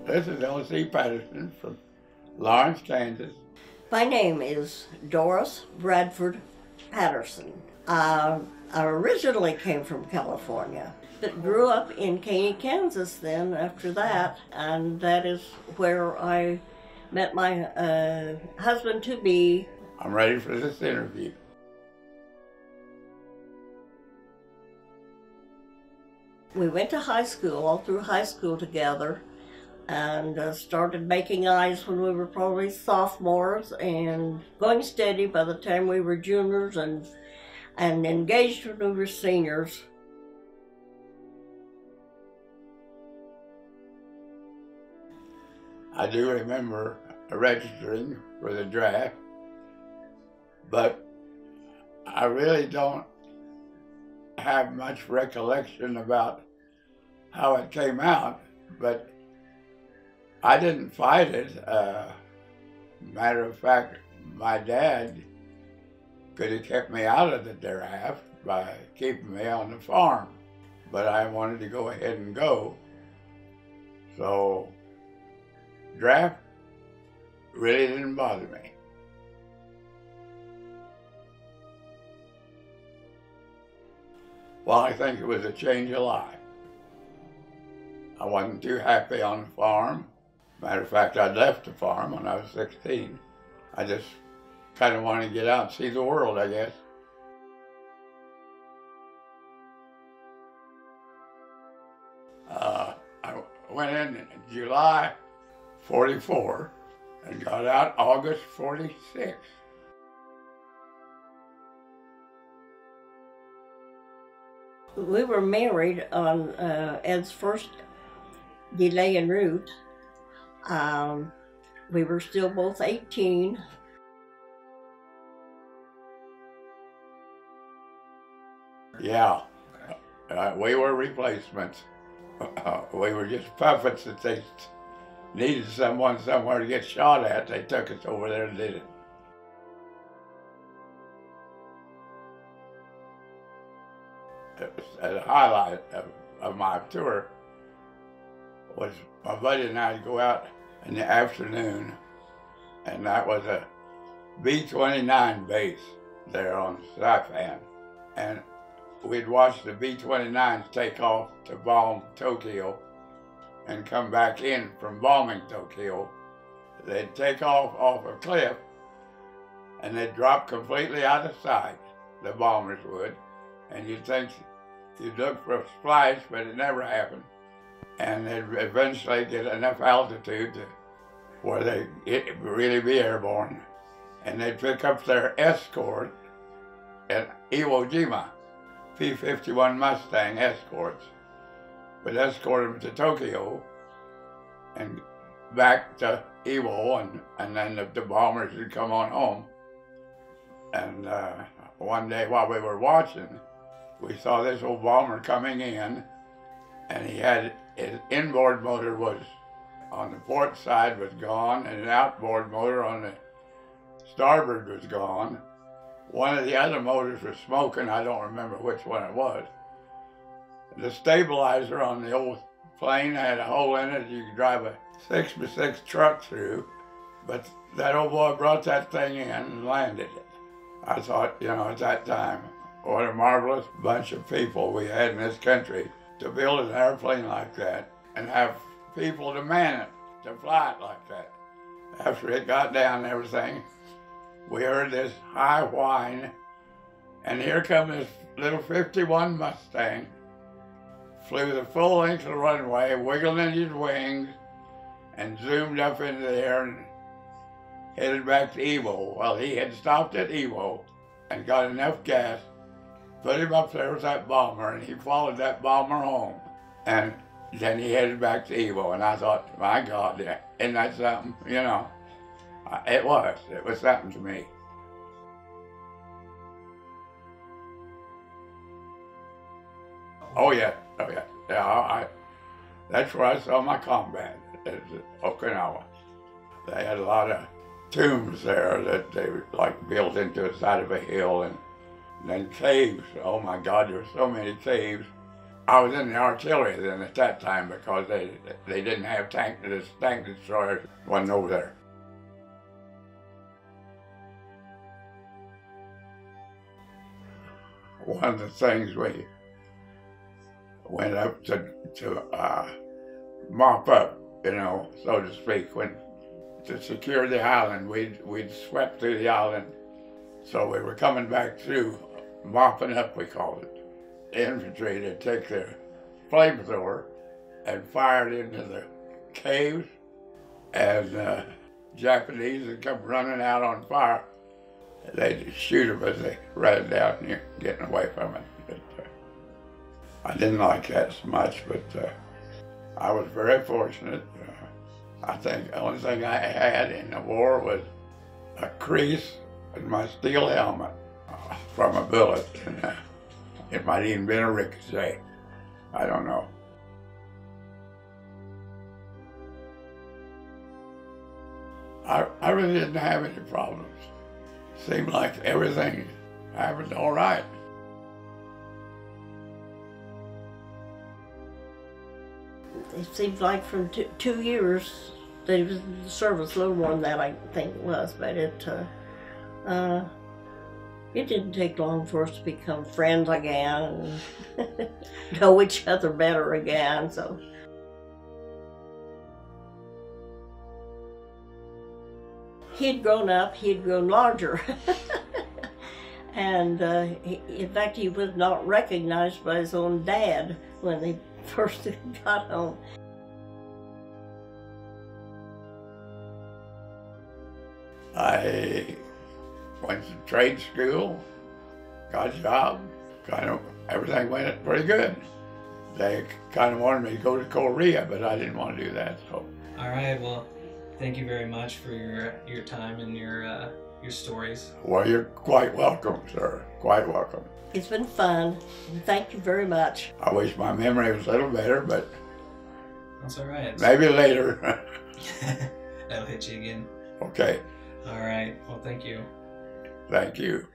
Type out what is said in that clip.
This is Ellis Patterson from Lawrence, Kansas. My name is Doris Bradford Patterson. I originally came from California, but grew up in Caney, Kansas then after that, and that is where I met my husband-to-be. I'm ready for this interview. We went to high school, all through high school together, and started making eyes when we were probably sophomores and going steady by the time we were juniors and engaged when we were seniors. I do remember registering for the draft, but I really don't have much recollection about how it came out, but I didn't fight it. Matter of fact, my dad could have kept me out of the draft by keeping me on the farm, but I wanted to go ahead and go. So draft really didn't bother me. Well, I think it was a change of life. I wasn't too happy on the farm. Matter of fact, I left the farm when I was 16. I just kind of wanted to get out and see the world, I guess. I went in July 44 and got out August 46. We were married on Ed's first delay en route. We were still both 18. Yeah, we were replacements. We were just puppets that they needed someone somewhere to get shot at. They took us over there and did it. It was a highlight of my tour was my buddy and I would go out in the afternoon, and that was a B-29 base there on Saipan. And we'd watch the B-29s take off to bomb Tokyo and come back in from bombing Tokyo. They'd take off a cliff and they'd drop completely out of sight, the bombers would, and you'd think you'd look for a splash, but it never happened. And they'd eventually get enough altitude to where they'd really be airborne. And they'd pick up their escort at Iwo Jima. P-51 Mustang escorts would escort them to Tokyo and back to Iwo, and then the bombers would come on home. And one day while we were watching, we saw this old bomber coming in, and he had his inboard motor was on the port side was gone, and an outboard motor on the starboard was gone. One of the other motors was smoking. I don't remember which one it was. The stabilizer on the old plane had a hole in it you could drive a 6x6 truck through, but that old boy brought that thing in and landed it. I thought, you know, at that time, what a marvelous bunch of people we had in this country to build an airplane like that and have people to man it, to fly it like that. After it got down and everything, we heard this high whine, and here come this little 51 Mustang, flew the full length of the runway, wiggling his wings, and zoomed up into the air and headed back to Iwo. Well, he had stopped at Iwo and got enough gas, put him up there with that bomber, and he followed that bomber home. And then he headed back to Iwo, and I thought, my God, isn't that something, you know? It was something to me. Oh yeah. Yeah, that's where I saw my combat, at Okinawa. They had a lot of tombs there that they were like built into the side of a hill, and then caves. Oh my God, there were so many caves. I was in the artillery then at that time because they didn't have tank destroyers wasn't over there. One of the things we went up to mop up, you know, so to speak, to secure the island. We'd swept through the island, so we were coming back through, mopping up, we called it. The infantry to take their flamethrower and fire it into the caves, and Japanese would come running out on fire. They'd shoot them as they ran down here, getting away from it. But, I didn't like that so much, but I was very fortunate. I think the only thing I had in the war was a crease in my steel helmet from a bullet, and it might even been a ricochet. I don't know. I really didn't have any problems. Seemed like everything happened all right. It seems like from 2 years that he was in the service, a little more than that I think it was, but it didn't take long for us to become friends again and know each other better again. So he'd grown up, he'd grown larger. And in fact, he was not recognized by his own dad when they first got home. I went to trade school, got a job, everything went pretty good. They kind of wanted me to go to Korea, but I didn't want to do that. So. All right, well, thank you very much for your time and your stories. Well, you're quite welcome, sir. Quite welcome. It's been fun. Thank you very much. I wish my memory was a little better, but that's all right. Maybe later. I'll hit you again. Okay. All right. Well, thank you. Thank you.